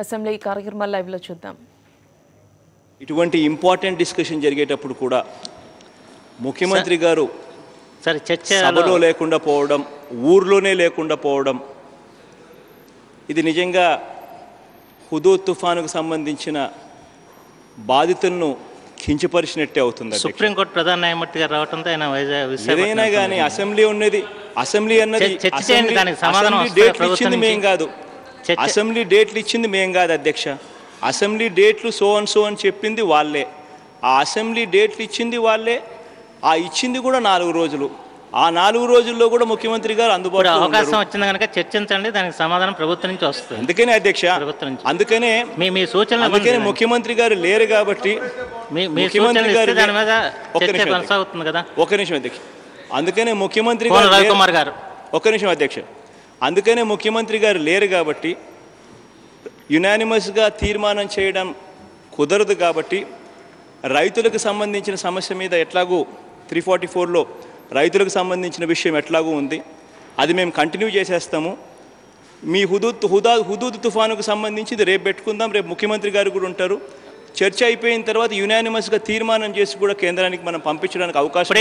Assembly కార్యక్రమాలు లైవ్లో చూద్దాం. ఇటువంటి ఇంపార్టెంట్ డిస్కషన్ జరిగేటప్పుడు కూడా ముఖ్యమంత్రి గారు సభలో లేకుండా పోవడం, ఊర్లోనే లేకుండా పోవడం, ఇది నిజంగా హుదూద్ తుఫానుకు సంబంధించిన బాధితులను కించపరిచినట్టే అవుతుంది. సుప్రీంకోర్టు ప్రధాన న్యాయమూర్తి గారు రావడంతో ఆయన ఏదైనా కానీ అసెంబ్లీ అన్నది డేట్లు ఇచ్చింది మేం కాదు, అసెంబ్లీ డేట్లు ఇచ్చింది మేం కాదు అధ్యక్ష. అసెంబ్లీ డేట్లు సో అని చెప్పింది వాళ్ళే, ఆ అసెంబ్లీ డేట్లు ఇచ్చింది వాళ్ళే, ఆ ఇచ్చింది కూడా 4 రోజులు. ఆ 4 రోజుల్లో కూడా ముఖ్యమంత్రి గారు అందుబాటులో అవకాశం వచ్చింది కనుక చర్చించండి, దానికి సమాధానం ప్రభుత్వం నుంచి వస్తుంది. అందుకనే అధ్యక్ష, అందుకనే మీ సూచనలు, అందుకనే ముఖ్యమంత్రి గారు లేరు కాబట్టి ముఖ్యమంత్రి గారు కొనసాగుతుంది కదా. ఒక నిమిషం అధ్యక్ష, అందుకనే ముఖ్యమంత్రి గారు రవికుమార్ గారు ఒక నిమిషం అధ్యక్ష, అందుకనే ముఖ్యమంత్రి గారు లేరు కాబట్టి యునానిమస్గా తీర్మానం చేయడం కుదరదు కాబట్టి రైతులకు సంబంధించిన సమస్య మీద ఎట్లాగూ 344లో రైతులకు సంబంధించిన విషయం ఎట్లాగూ ఉంది, అది మేము కంటిన్యూ చేసేస్తాము. మీ హుదూద్ తుఫానుకు సంబంధించి ఇది రేపు పెట్టుకుందాం, రేపు ముఖ్యమంత్రి గారు కూడా ఉంటారు. చర్చ అయిపోయిన తర్వాత యునానిమస్గా తీర్మానం చేసి కూడా కేంద్రానికి మనం పంపించడానికి అవకాశం.